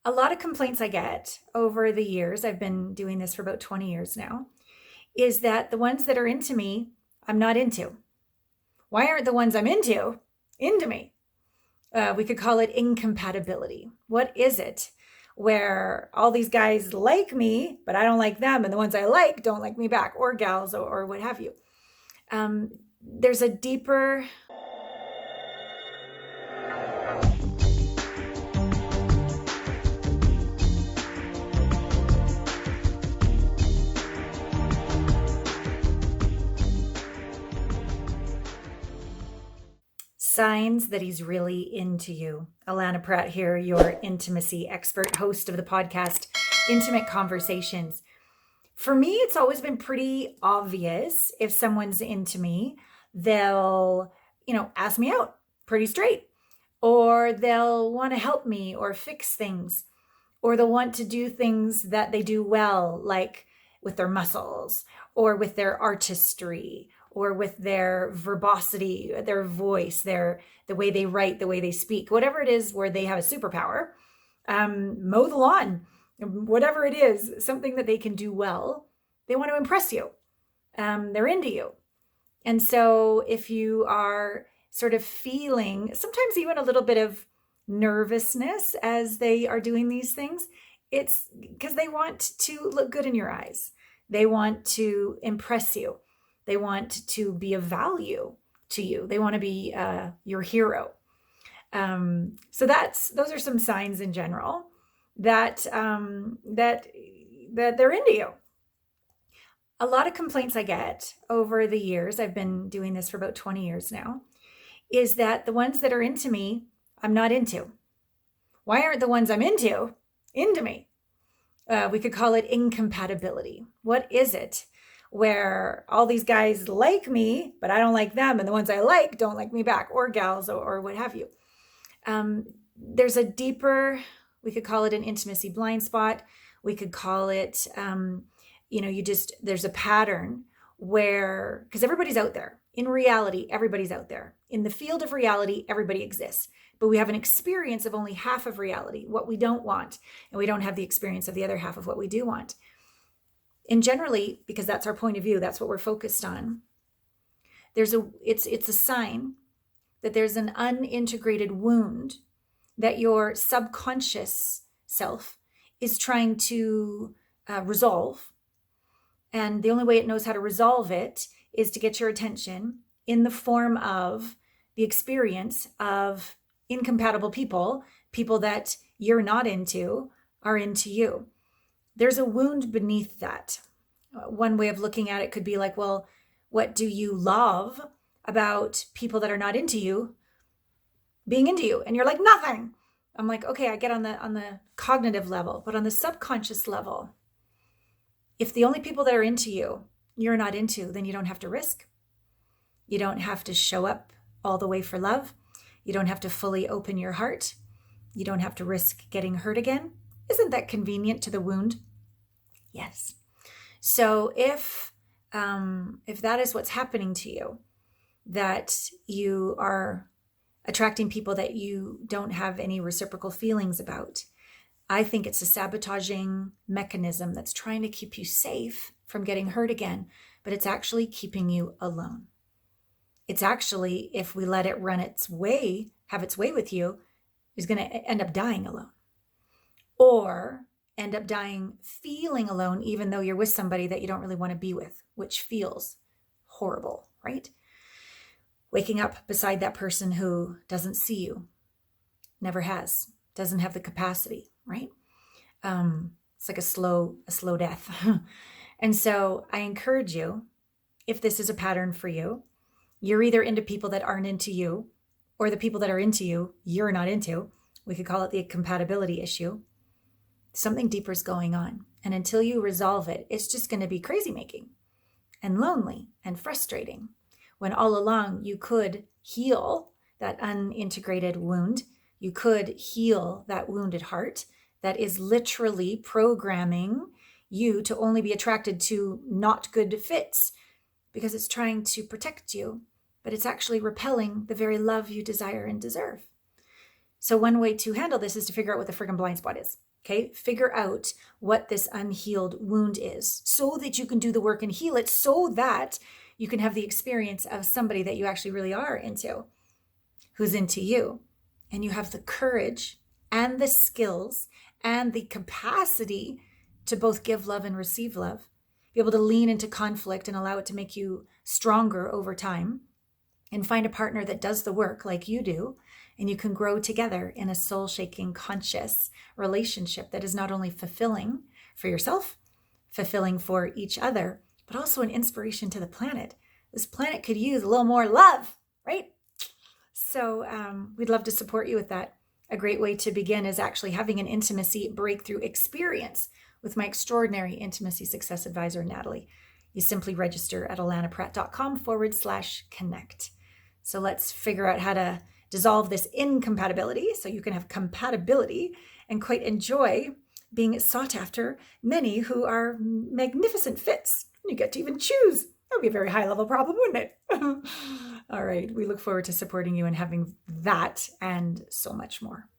A lot of complaints I get over the years, I've been doing this for about 20 years now, is that the ones that are into me, I'm not into. Why aren't the ones I'm into me? We could call it incompatibility. What is it? Where all these guys like me, but I don't like them, and the ones I like don't like me back, or gals, or what have you. There's a deeper signs that he's really into you. Allana Pratt here, your intimacy expert, host of the podcast, Intimate Conversations. For me, it's always been pretty obvious if someone's into me, they'll, ask me out pretty straight, or they'll want to help me or fix things, or they'll want to do things that they do well, like with their muscles or with their artistry or with their verbosity, their voice, the way they write, the way they speak, whatever it is where they have a superpower, mow the lawn, whatever it is, something that they can do well, they want to impress you. They're into you. And so if you are sort of feeling sometimes even a little bit of nervousness as they are doing these things, it's because they want to look good in your eyes. They want to impress you. They want to be of value to you. They want to be your hero. So those are some signs in general that they're into you. A lot of complaints I get over the years, I've been doing this for about 20 years now, is that the ones that are into me, I'm not into. Why aren't the ones I'm into me? We could call it incompatibility. What is it? Where all these guys like me, but I don't like them, and the ones I like don't like me back, or gals, or what have you. There's a deeper, we could call it an intimacy blind spot. We could call it, there's a pattern where, because everybody's out there. In reality, everybody's out there. In the field of reality, everybody exists. But we have an experience of only half of reality, what we don't want, and we don't have the experience of the other half of what we do want. And generally, because that's our point of view, that's what we're focused on, it's a sign that there's an unintegrated wound that your subconscious self is trying to resolve. And the only way it knows how to resolve it is to get your attention in the form of the experience of incompatible people that you're not into are into you. There's a wound beneath that. One way of looking at it could be like, well, what do you love about people that are not into you being into you? And you're like, nothing. I'm like, okay, I get on the cognitive level, but on the subconscious level, if the only people that are into you, you're not into, then you don't have to risk. You don't have to show up all the way for love. You don't have to fully open your heart. You don't have to risk getting hurt again. Isn't that convenient to the wound? Yes. So if that is what's happening to you, that you are attracting people that you don't have any reciprocal feelings about, I think it's a sabotaging mechanism that's trying to keep you safe from getting hurt again, but it's actually keeping you alone. It's actually, if we let it run its way, have its way with you, is going to end up dying alone. Or end up dying feeling alone, even though you're with somebody that you don't really want to be with, which feels horrible, right? Waking up beside that person who doesn't see you, never has, doesn't have the capacity, right? It's like a slow death. And so I encourage you, if this is a pattern for you, you're either into people that aren't into you, or the people that are into you, you're not into. We could call it the compatibility issue. Something deeper is going on. And until you resolve it, it's just going to be crazy making and lonely and frustrating, when all along you could heal that unintegrated wound. You could heal that wounded heart that is literally programming you to only be attracted to not good fits, because it's trying to protect you, but it's actually repelling the very love you desire and deserve. So one way to handle this is to figure out what the friggin' blind spot is. Okay, figure out what this unhealed wound is so that you can do the work and heal it, so that you can have the experience of somebody that you actually really are into, who's into you. And you have the courage and the skills and the capacity to both give love and receive love. Be able to lean into conflict and allow it to make you stronger over time, and find a partner that does the work like you do. And you can grow together in a soul-shaking, conscious relationship that is not only fulfilling for yourself, fulfilling for each other, but also an inspiration to the planet. This planet could use a little more love, right? So we'd love to support you with that. A great way to begin is actually having an intimacy breakthrough experience with my extraordinary intimacy success advisor, Natalie. You simply register at allanapratt.com/connect. So let's figure out how to dissolve this incompatibility so you can have compatibility and quite enjoy being sought after many who are magnificent fits. You get to even choose. That would be a very high level problem, wouldn't it? All right. We look forward to supporting you and having that and so much more.